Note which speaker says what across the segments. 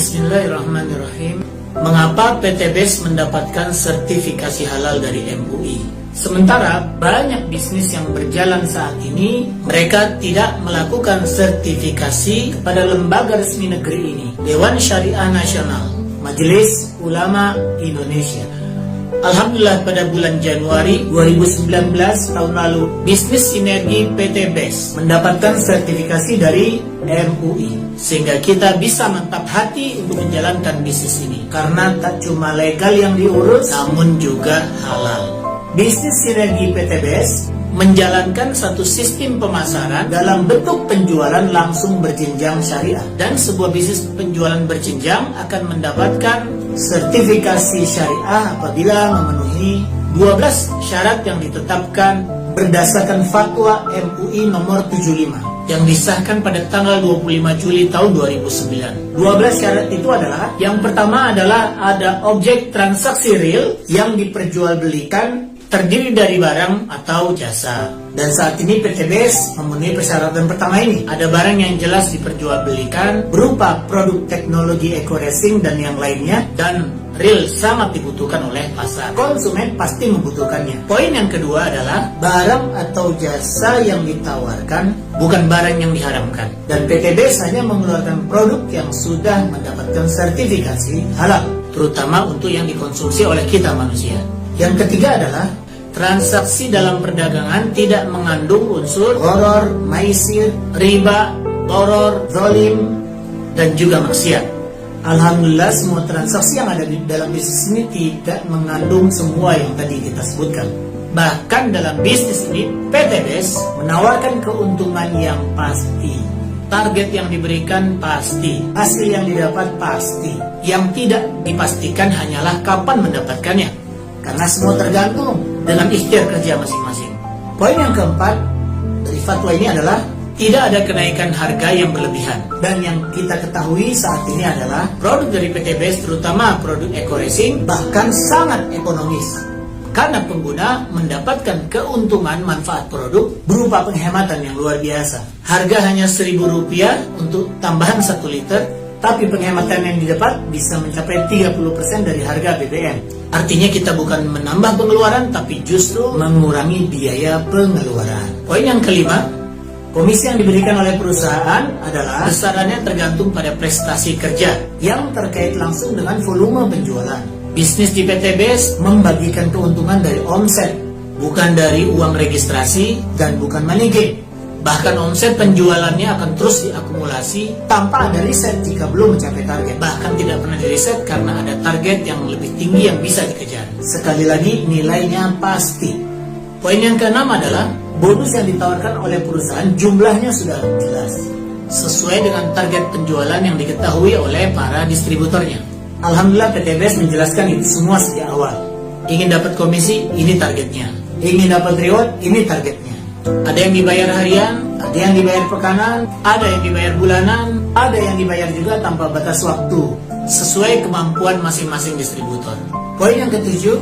Speaker 1: Bismillahirrahmanirrahim. Mengapa PT BES mendapatkan sertifikasi halal dari MUI? Sementara banyak bisnis yang berjalan saat ini, mereka tidak melakukan sertifikasi kepada lembaga resmi negeri ini, Dewan Syariah Nasional, Majelis Ulama Indonesia. Alhamdulillah pada bulan Januari 2019 tahun lalu, bisnis sinergi PT BES mendapatkan sertifikasi dari MUI, sehingga kita bisa mantap hati untuk menjalankan bisnis ini, karena tak cuma legal yang diurus, namun juga halal. Bisnis sinergi PT BES menjalankan satu sistem pemasaran dalam bentuk penjualan langsung berjenjang syariah, dan sebuah bisnis penjualan berjenjang akan mendapatkan sertifikasi syariah apabila memenuhi 12 syarat yang ditetapkan berdasarkan fatwa MUI nomor 75 yang disahkan pada tanggal 25 Juli tahun 2009. 12 syarat itu adalah, yang pertama adalah ada objek transaksi real yang diperjualbelikan terdiri dari barang atau jasa. Dan saat ini PT BES memenuhi persyaratan pertama ini. Ada barang yang jelas diperjualbelikan berupa produk teknologi eco-racing dan yang lainnya, dan real sangat dibutuhkan oleh pasar. Konsumen pasti membutuhkannya. Poin yang kedua adalah barang atau jasa yang ditawarkan bukan barang yang diharamkan. Dan PT BES hanya mengeluarkan produk yang sudah mendapatkan sertifikasi halal, terutama untuk yang dikonsumsi oleh kita manusia. Yang ketiga adalah transaksi dalam perdagangan tidak mengandung unsur gharar, maisir, riba, gharar, zalim, dan juga maksiat. Alhamdulillah semua transaksi yang ada di dalam bisnis ini tidak mengandung semua yang tadi kita sebutkan. Bahkan dalam bisnis ini PT BES menawarkan keuntungan yang pasti. Target yang diberikan pasti, hasil yang didapat pasti. Yang tidak dipastikan hanyalah kapan mendapatkannya, karena semua tergantung dengan ikhtiar kerja masing-masing. Poin yang keempat dari fatwa ini adalah tidak ada kenaikan harga yang berlebihan. Dan yang kita ketahui saat ini adalah produk dari PT BES, terutama produk eco-racing, bahkan sangat ekonomis, karena pengguna mendapatkan keuntungan manfaat produk berupa penghematan yang luar biasa. Harga hanya Rp1.000 untuk tambahan 1 liter, tapi penghematan yang didapat bisa mencapai 30% dari harga BBM. Artinya kita bukan menambah pengeluaran, tapi justru mengurangi biaya pengeluaran. Poin yang kelima, komisi yang diberikan oleh perusahaan adalah besarannya tergantung pada prestasi kerja yang terkait langsung dengan volume penjualan. Bisnis di PT BES membagikan keuntungan dari omset, bukan dari uang registrasi dan bukan money gain. Bahkan omset penjualannya akan terus diakumulasi tanpa ada riset jika belum mencapai target. Bahkan tidak pernah diriset karena ada target yang lebih tinggi yang bisa dikejar. Sekali lagi, nilainya pasti. Poin yang keenam adalah bonus yang ditawarkan oleh perusahaan jumlahnya sudah jelas, sesuai dengan target penjualan yang diketahui oleh para distributornya. Alhamdulillah PT BES menjelaskan itu semua sejak awal. Ingin dapat komisi, ini targetnya. Ingin dapat reward, ini targetnya. Ada yang dibayar harian, ada yang dibayar pekanan, ada yang dibayar bulanan, ada yang dibayar juga tanpa batas waktu, sesuai kemampuan masing-masing distributor. Poin yang ketujuh,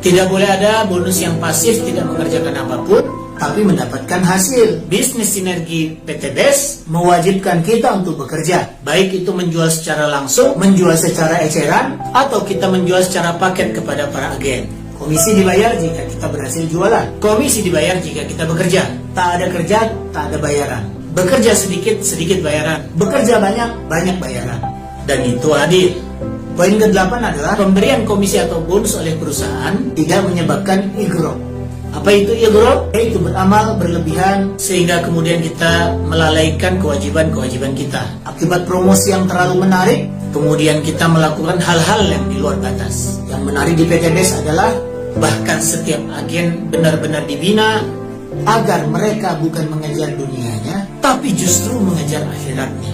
Speaker 1: tidak boleh ada bonus yang pasif, tidak mengerjakan apapun, tapi mendapatkan hasil. Bisnis sinergi PT BES mewajibkan kita untuk bekerja, baik itu menjual secara langsung, menjual secara eceran, atau kita menjual secara paket kepada para agen. Komisi dibayar jika kita berhasil jualan. Komisi dibayar jika kita bekerja. Tak ada kerja, tak ada bayaran. Bekerja sedikit, sedikit bayaran. Bekerja banyak, banyak bayaran. Dan itu adil. Poin ke-8 adalah pemberian komisi atau bonus oleh perusahaan tidak menyebabkan igrok. Apa itu igrok? Yaitu beramal berlebihan sehingga kemudian kita melalaikan kewajiban-kewajiban kita. Akibat promosi yang terlalu menarik, kemudian kita melakukan hal-hal yang di luar batas. Yang menarik di PT BES adalah bahkan setiap agen benar-benar dibina agar mereka bukan mengejar dunianya, tapi justru mengejar akhiratnya.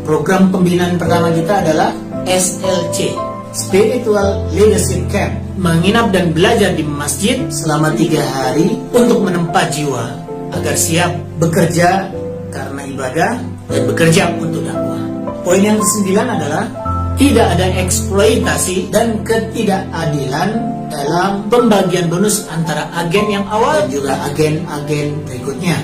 Speaker 1: Program pembinaan pertama kita adalah SLC, Spiritual Leadership Camp, menginap dan belajar di masjid selama 3 hari untuk menempa jiwa agar siap bekerja karena ibadah dan bekerja untuk dakwah. Poin yang ke-9 adalah tidak ada eksploitasi dan ketidakadilan dalam pembagian bonus antara agen yang awal dan juga agen-agen berikutnya.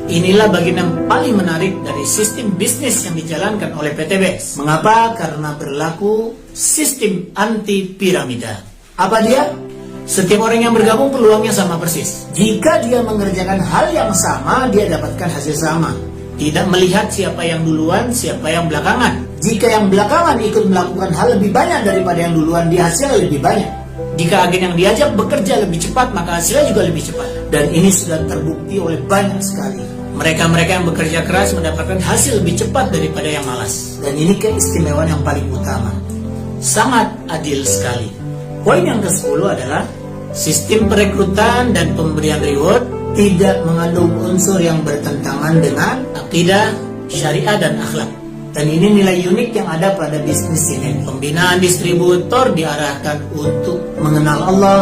Speaker 1: Inilah bagian yang paling menarik dari sistem bisnis yang dijalankan oleh PTBS. Mengapa? Karena berlaku sistem anti piramida. Apa dia? Setiap orang yang bergabung peluangnya sama persis. Jika dia mengerjakan hal yang sama, dia dapatkan hasil sama. Tidak melihat siapa yang duluan, siapa yang belakangan. Jika yang belakangan ikut melakukan hal lebih banyak daripada yang duluan, dia hasilnya lebih banyak. Jika agen yang diajak bekerja lebih cepat, maka hasilnya juga lebih cepat. Dan ini sudah terbukti oleh banyak sekali. Mereka-mereka yang bekerja keras mendapatkan hasil lebih cepat daripada yang malas. Dan ini keistimewaan yang paling utama. Sangat adil sekali. Poin yang ke-10 adalah sistem perekrutan dan pemberian reward tidak mengandung unsur yang bertentangan dengan akidah, syariah, dan akhlak. Dan ini nilai unik yang ada pada bisnis ini. Pembinaan distributor diarahkan untuk mengenal Allah,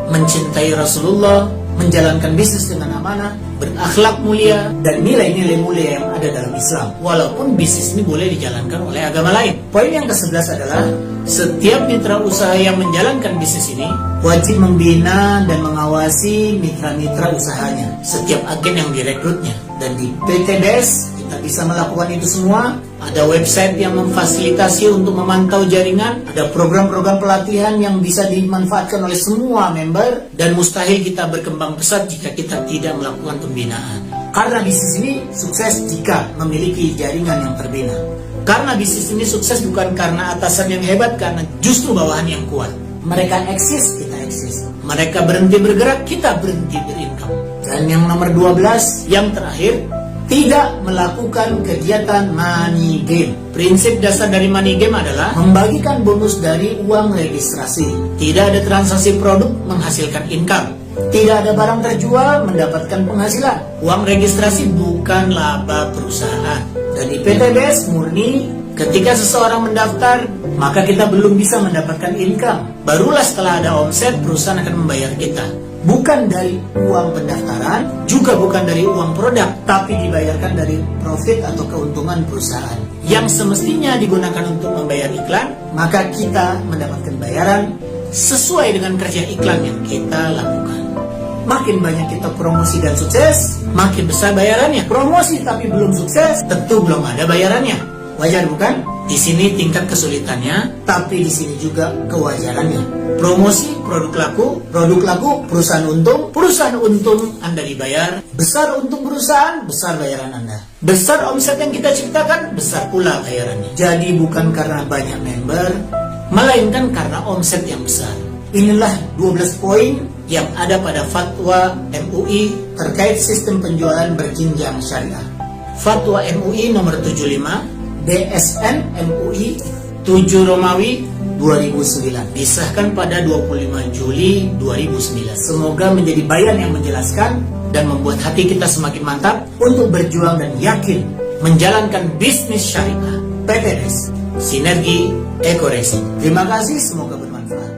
Speaker 1: mencintai Rasulullah, menjalankan bisnis dengan amanah, berakhlak mulia, dan nilai-nilai mulia yang ada dalam Islam. Walaupun bisnis ini boleh dijalankan oleh agama lain. Poin yang ke-11 adalah setiap mitra usaha yang menjalankan bisnis ini wajib membina dan mengawasi mitra-mitra usahanya, setiap agen yang direkrutnya. Dan di PTBS kita bisa melakukan itu semua. Ada website yang memfasilitasi untuk memantau jaringan, ada program-program pelatihan yang bisa dimanfaatkan oleh semua member, dan mustahil kita berkembang pesat jika kita tidak melakukan pembinaan. Karena bisnis ini sukses jika memiliki jaringan yang terbina. Karena bisnis ini sukses bukan karena atasan yang hebat, karena justru bawahan yang kuat. Mereka eksis, kita eksis. Mereka berhenti bergerak, kita berhenti berincome. Dan yang nomor 12, yang terakhir, tidak melakukan kegiatan money game. Prinsip dasar dari money game adalah membagikan bonus dari uang registrasi. Tidak ada transaksi produk menghasilkan income. Tidak ada barang terjual mendapatkan penghasilan. Uang registrasi bukan laba perusahaan. Dan di PTBS murni, ketika seseorang mendaftar, maka kita belum bisa mendapatkan income. Barulah setelah ada omset, perusahaan akan membayar kita. Bukan dari uang pendaftaran, juga bukan dari uang produk, tapi dibayarkan dari profit atau keuntungan perusahaan yang semestinya digunakan untuk membayar iklan. Maka kita mendapatkan bayaran sesuai dengan kerja iklan yang kita lakukan. Makin banyak kita promosi dan sukses, makin besar bayarannya. Promosi tapi belum sukses, tentu belum ada bayarannya. Wajar bukan? Di sini tingkat kesulitannya, tapi di sini juga kewajarannya. Promosi, produk laku, perusahaan untung, Anda dibayar. Besar untung perusahaan, besar bayaran Anda. Besar omset yang kita ciptakan, besar pula bayarannya. Jadi bukan karena banyak member, melainkan karena omset yang besar. Inilah 12 poin yang ada pada fatwa MUI terkait sistem penjualan berjenjang syariah. Fatwa MUI nomor 75 DSN MUI 7 Romawi 2009, disahkan pada 25 Juli 2009. Semoga menjadi bayan yang menjelaskan dan membuat hati kita semakin mantap untuk berjuang dan yakin menjalankan bisnis syariah. PTBS, Sinergi Eko Racing. Terima kasih, semoga bermanfaat.